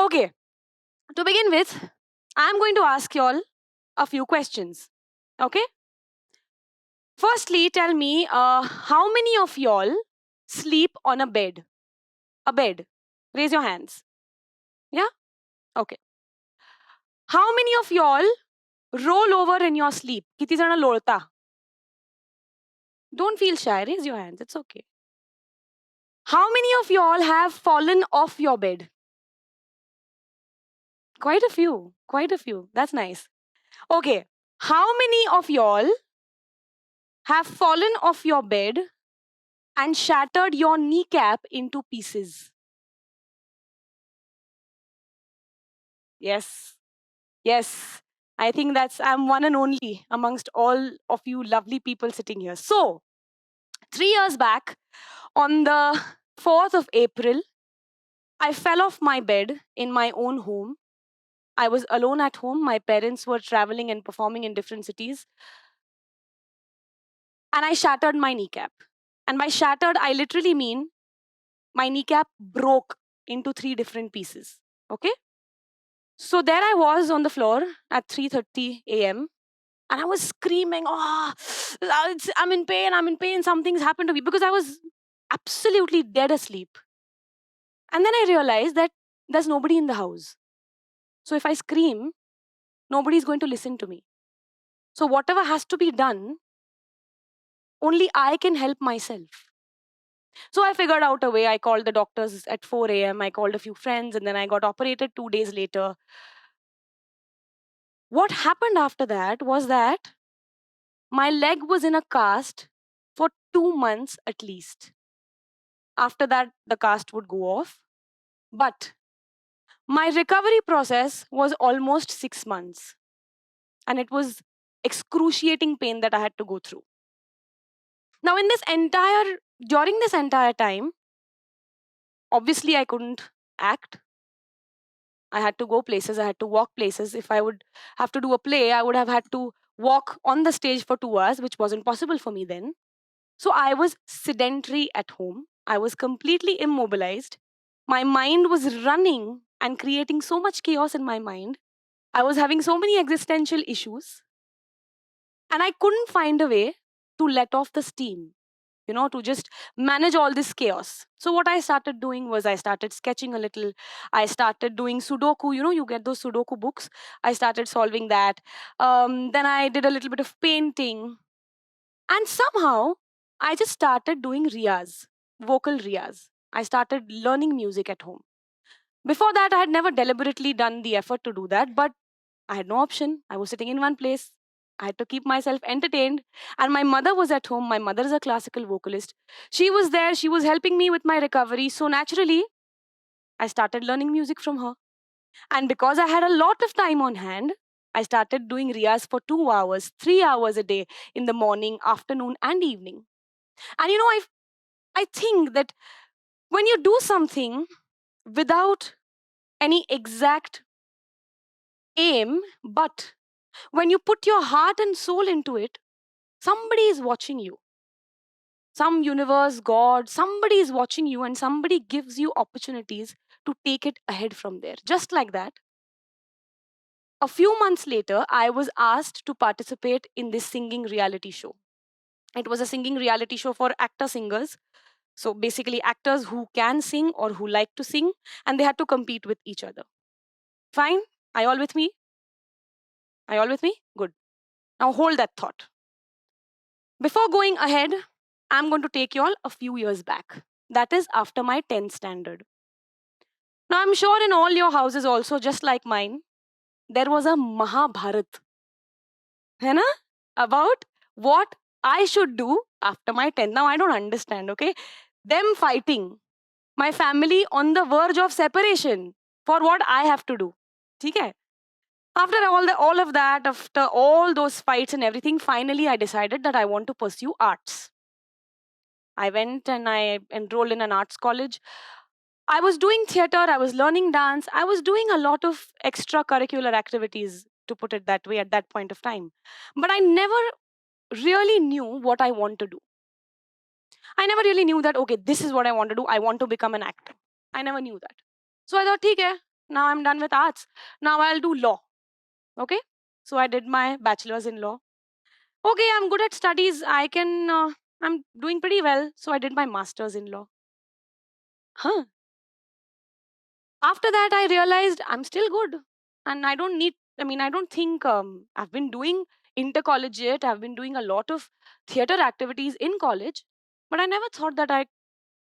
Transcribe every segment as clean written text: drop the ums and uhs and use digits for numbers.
Okay, to begin with, I'm going to ask y'all a few questions. Okay? Firstly, tell me how many of y'all sleep on a bed? A bed. Raise your hands. Yeah? Okay. How many of y'all roll over in your sleep? Kiti jana lolta? Don't feel shy. Raise your hands. It's okay. How many of y'all have fallen off your bed? Quite a few. Quite a few. That's nice. Okay. How many of y'all have fallen off your bed and shattered your kneecap into pieces? Yes. Yes. I think I'm one and only amongst all of you lovely people sitting here. So, 3 years back, on the 4th of April, I fell off my bed in my own home. I was alone at home. My parents were traveling and performing in different cities. And I shattered my kneecap. And by shattered, I literally mean my kneecap broke into 3 different pieces. Okay? So there I was on the floor at 3:30 a.m. and I was screaming, "Oh, I'm in pain, something's happened to me," because I was absolutely dead asleep. And then I realized that there's nobody in the house. So if I scream, nobody's going to listen to me. So whatever has to be done, only I can help myself. So I figured out a way. I called the doctors at 4 a.m. I called a few friends, and then I got operated 2 days later. What happened after that was that my leg was in a cast for 2 months at least. After that, the cast would go off. But my recovery process was almost 6 months. And it was excruciating pain that I had to go through. Now, during this entire time, obviously I couldn't act. I had to go places, I had to walk places. If I would have to do a play, I would have had to walk on the stage for 2 hours, which wasn't possible for me then. So I was sedentary at home. I was completely immobilized. My mind was running and creating so much chaos in my mind. I was having so many existential issues. And I couldn't find a way to let off the steam, to just manage all this chaos. So what I started doing was I started sketching a little. I started doing Sudoku. You get those Sudoku books. I started solving that. Then I did a little bit of painting. And somehow I just started doing riyaz, vocal riyaz. I started learning music at home. Before that, I had never deliberately done the effort to do that, but I had no option. I was sitting in one place. I had to keep myself entertained. And my mother was at home. My mother is a classical vocalist. She was there. She was helping me with my recovery. So naturally, I started learning music from her. And because I had a lot of time on hand, I started doing riyaz for 2 hours, 3 hours a day in the morning, afternoon, and evening. And I think that when you do something without any exact aim, but when you put your heart and soul into it, somebody is watching you. Some universe, God, somebody is watching you, and somebody gives you opportunities to take it ahead from there. Just like that. A few months later, I was asked to participate in this singing reality show. It was a singing reality show for actor singers. So basically, actors who can sing or who like to sing, and they had to compete with each other. Fine? Are you all with me? Are you all with me? Good. Now hold that thought. Before going ahead, I'm going to take you all a few years back. That is after my 10th standard. Now, I'm sure in all your houses also, just like mine, there was a Mahabharat. Hai na? About what I should do after my 10th. Now, I don't understand, okay? Them fighting. My family on the verge of separation for what I have to do. Okay? After all of that, after all those fights and everything, finally I decided that I want to pursue arts. I went and I enrolled in an arts college. I was doing theater, I was learning dance, I was doing a lot of extracurricular activities, to put it that way, at that point of time. But I never really knew what I want to do. I never really knew that, okay, this is what I want to do. I want to become an actor. I never knew that. So I thought, okay, now I'm done with arts. Now I'll do law. Okay? So I did my bachelor's in law. Okay, I'm good at studies. I'm doing pretty well. So I did my master's in law. Huh. After that, I realized I'm still good. And I don't think I've been doing intercollegiate, I've been doing a lot of theater activities in college, but I never thought that I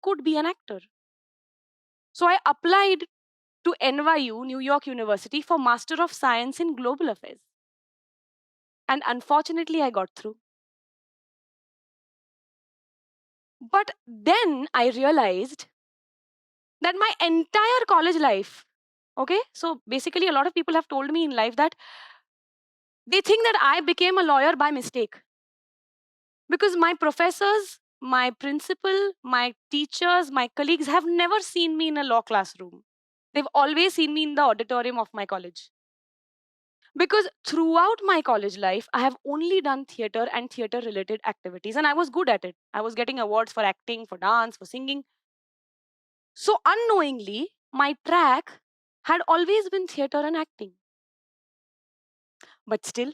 could be an actor. So I applied to NYU, New York University, for Master of Science in Global Affairs. And unfortunately, I got through. But then I realized that my entire college life, okay, so basically, a lot of people have told me in life that they think that I became a lawyer by mistake. Because my professors, my principal, my teachers, my colleagues have never seen me in a law classroom. They've always seen me in the auditorium of my college. Because throughout my college life, I have only done theater and theater related activities, and I was good at it. I was getting awards for acting, for dance, for singing. So, unknowingly, my track had always been theater and acting. But still,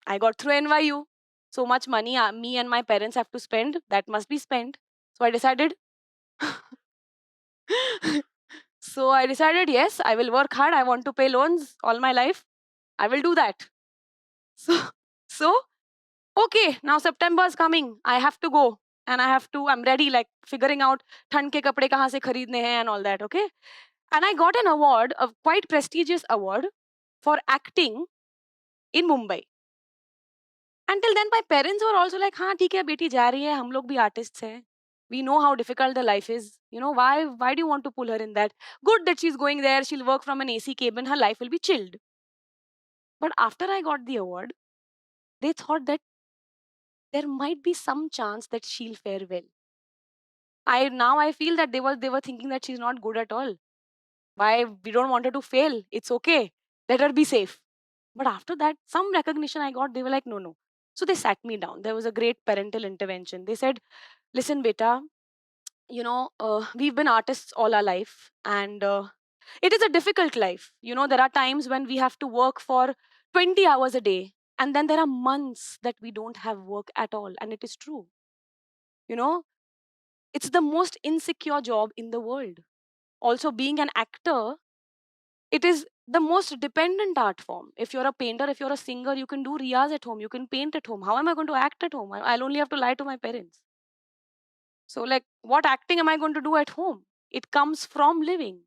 I got through NYU. So much money me and my parents have to spend, that must be spent. So I decided So I decided, yes, I will work hard. I want to pay loans all my life. I will do that. So, so okay, now September is coming. I have to go. And I'm ready, like figuring out ठंड के कपड़े कहाँ से खरीदने हैं and all that, okay? And I got an award, a quite prestigious award for acting in Mumbai. Until then, my parents were also like, हाँ ठीक है बेटी जा रही है, हम लोग भी artists हैं. We know how difficult the life is. You know, why do you want to pull her in that? Good that she's going there, she'll work from an AC cabin, her life will be chilled. But after I got the award, they thought that there might be some chance that she'll fare well. I feel that they were thinking that she's not good at all. Why we don't want her to fail? It's okay. Let her be safe. But after that, some recognition I got, they were like, no, no. So they sat me down. There was a great parental intervention. They said, listen, beta, we've been artists all our life, and it is a difficult life. You know, there are times when we have to work for 20 hours a day, and then there are months that we don't have work at all. And it is true. You know, it's the most insecure job in the world. Also, being an actor, it is the most dependent art form. If you're a painter, if you're a singer, you can do riyaz at home, you can paint at home. How am I going to act at home? I'll only have to lie to my parents. So, like, what acting am I going to do at home? It comes from living.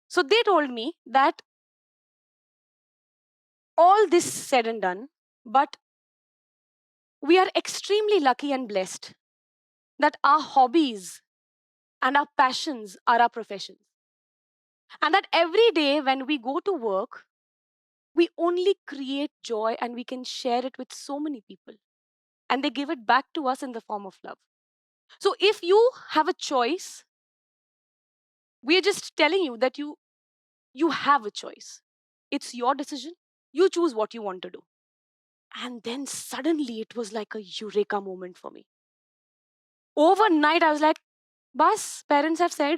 So, they told me that all this said and done, but we are extremely lucky and blessed that our hobbies and our passions are our professions. And that every day when we go to work, we only create joy and we can share it with so many people. And they give it back to us in the form of love. So if you have a choice, we're just telling you that you have a choice. It's your decision. You choose what you want to do. And then suddenly it was like a eureka moment for me. Overnight, I was like, Bas, parents have said,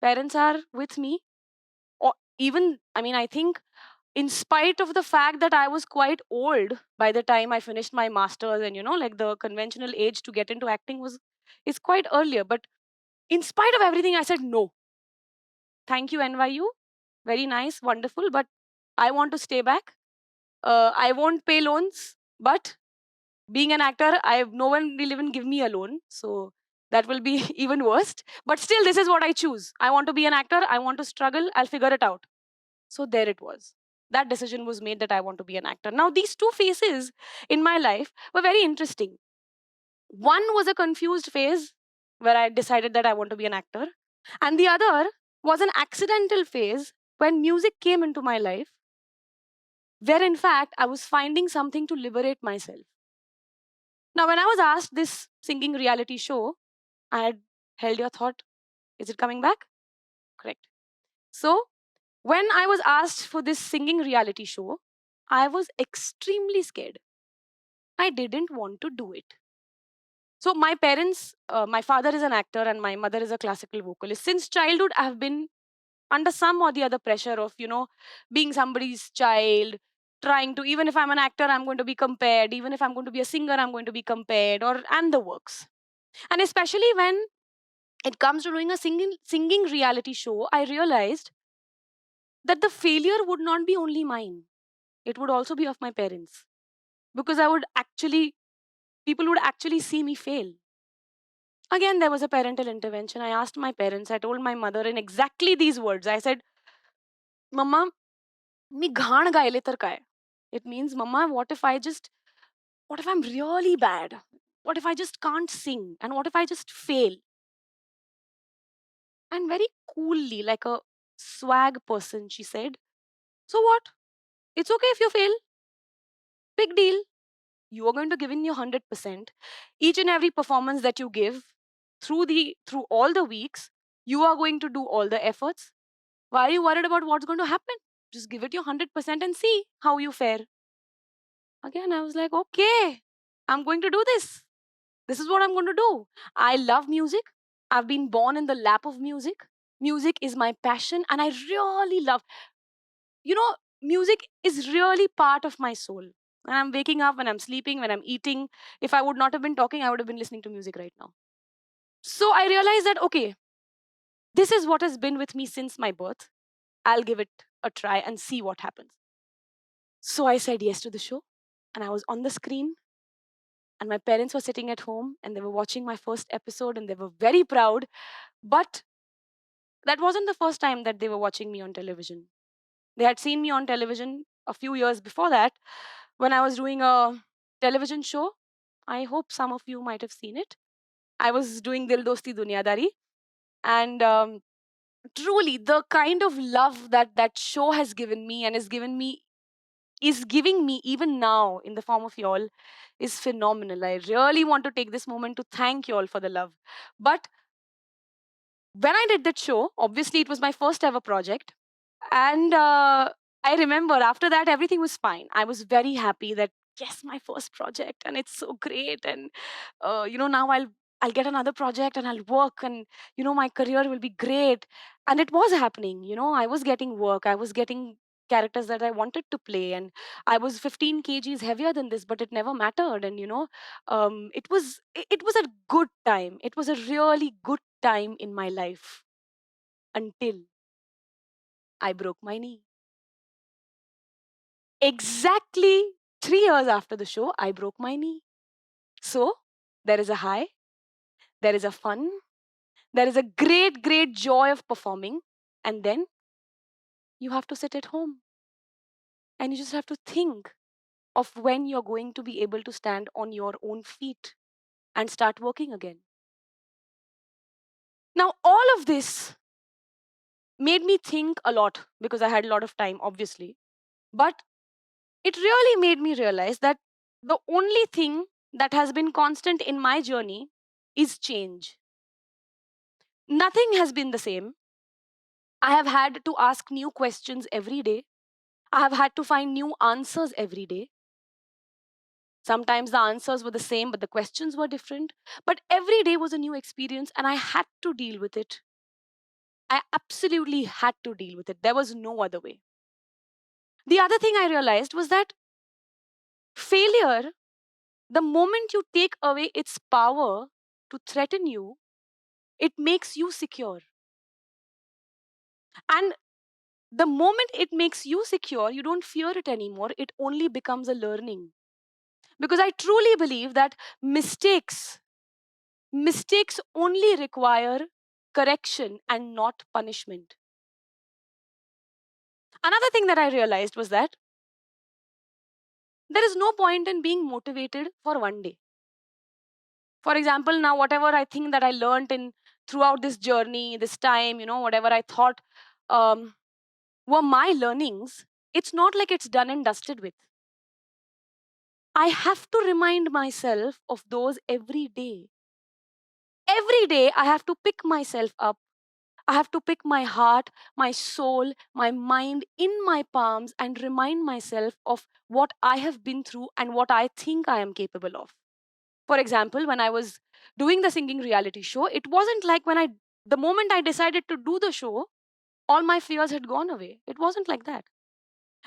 parents are with me. Or even, I think in spite of the fact that I was quite old by the time I finished my master's, and like the conventional age to get into acting is quite earlier. But in spite of everything, I said no. Thank you, NYU. Very nice, wonderful, but I want to stay back. I won't pay loans, but being an actor, no one will even give me a loan. So that will be even worse. But still, this is what I choose. I want to be an actor. I want to struggle. I'll figure it out. So there it was. That decision was made that I want to be an actor. Now, these two phases in my life were very interesting. One was a confused phase where I decided that I want to be an actor. And the other was an accidental phase when music came into my life, where in fact I was finding something to liberate myself. Now, when I was asked this singing reality show, I had held your thought. Is it coming back? Correct. So, when I was asked for this singing reality show, I was extremely scared. I didn't want to do it. So, my parents, my father is an actor and my mother is a classical vocalist. Since childhood, I have been under some or the other pressure of, being somebody's child, trying to, even if I'm an actor, I'm going to be compared. Even if I'm going to be a singer, I'm going to be compared, and the works. And especially when it comes to doing a singing reality show, I realized that the failure would not be only mine. It would also be of my parents. Because people would actually see me fail. Again, there was a parental intervention. I asked my parents, I told my mother in exactly these words. I said, Mama, मी घाण गायले तर काय? It means, Mama, what if I'm really bad? What if I just can't sing? And what if I just fail? And very coolly, like a swag person, she said, so what? It's okay if you fail. Big deal. You are going to give in your 100%. Each and every performance that you give through all the weeks, you are going to do all the efforts. Why are you worried about what's going to happen? Just give it your 100% and see how you fare. Again, I was like, okay, I'm going to do this. This is what I'm going to do. I love music. I've been born in the lap of music. Music is my passion, and I really love, music is really part of my soul. When I'm waking up, when I'm sleeping, when I'm eating, if I would not have been talking, I would have been listening to music right now. So I realized that, okay, this is what has been with me since my birth. I'll give it a try and see what happens. So I said yes to the show, and I was on the screen, and my parents were sitting at home and they were watching my first episode and they were very proud. But that wasn't the first time that they were watching me on television. They had seen me on television a few years before that when I was doing a television show. I hope some of you might have seen it. I was doing Dil Dosti Dunyadari. And truly, the kind of love that that show has given me and is giving me even now in the form of y'all is phenomenal. I really want to take this moment to thank y'all for the love. But when I did that show, obviously it was my first ever project. And I remember after that, everything was fine. I was very happy that, yes, my first project and it's so great. And, now I'll get another project and I'll work and, my career will be great. And it was happening. I was getting work. I was getting characters that I wanted to play. And I was 15 kgs heavier than this, but it never mattered. And, it was a good time. It was a really good time in my life until I broke my knee. Exactly 3 years after the show, I broke my knee. So there is a high, there is a fun, there is a great, great joy of performing. And then you have to sit at home and you just have to think of when you're going to be able to stand on your own feet and start working again. Now, all of this made me think a lot because I had a lot of time, obviously. But it really made me realize that the only thing that has been constant in my journey is change. Nothing has been the same. I have had to ask new questions every day. I have had to find new answers every day. Sometimes the answers were the same, but the questions were different. But every day was a new experience, and I had to deal with it. I absolutely had to deal with it. There was no other way. The other thing I realized was that failure, the moment you take away its power to threaten you, it makes you secure. And the moment it makes you secure, you don't fear it anymore. It only becomes a learning. Because I truly believe that mistakes only require correction and not punishment. Another thing that I realized was that there is no point in being motivated for one day. For example, now whatever I think that I learned in throughout this journey, this time, whatever I thought um, were my learnings, it's not like it's done and dusted with. I have to remind myself of those every day. Every day, I have to pick myself up. I have to pick my heart, my soul, my mind in my palms and remind myself of what I have been through and what I think I am capable of. For example, when I was doing the singing reality show, it wasn't like the moment I decided to do the show, all my fears had gone away. It wasn't like that.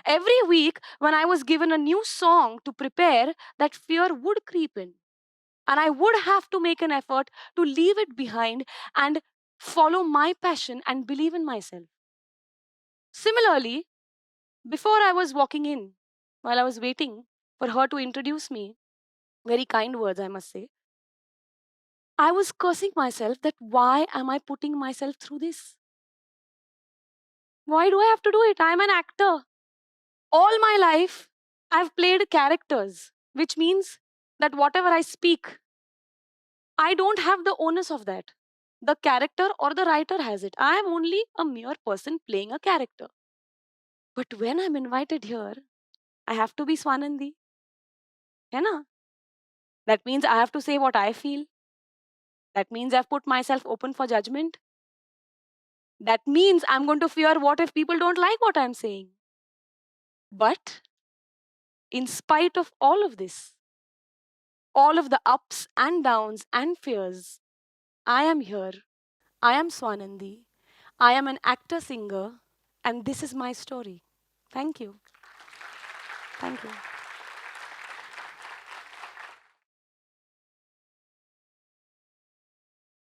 Every week, when I was given a new song to prepare, that fear would creep in. And I would have to make an effort to leave it behind and follow my passion and believe in myself. Similarly, before I was walking in, while I was waiting for her to introduce me, very kind words, I must say, I was cursing myself that why am I putting myself through this? Why do I have to do it? I'm an actor. All my life, I've played characters, which means that whatever I speak, I don't have the onus of that. The character or the writer has it. I am only a mere person playing a character. But when I'm invited here, I have to be Swanandi. है ना? That means I have to say what I feel. That means I've put myself open for judgment. That means I'm going to fear what if people don't like what I'm saying. But in spite of all of this, all of the ups and downs and fears, I am here. I am Swanandi. I am an actor singer, and this is my story. Thank you. Thank you.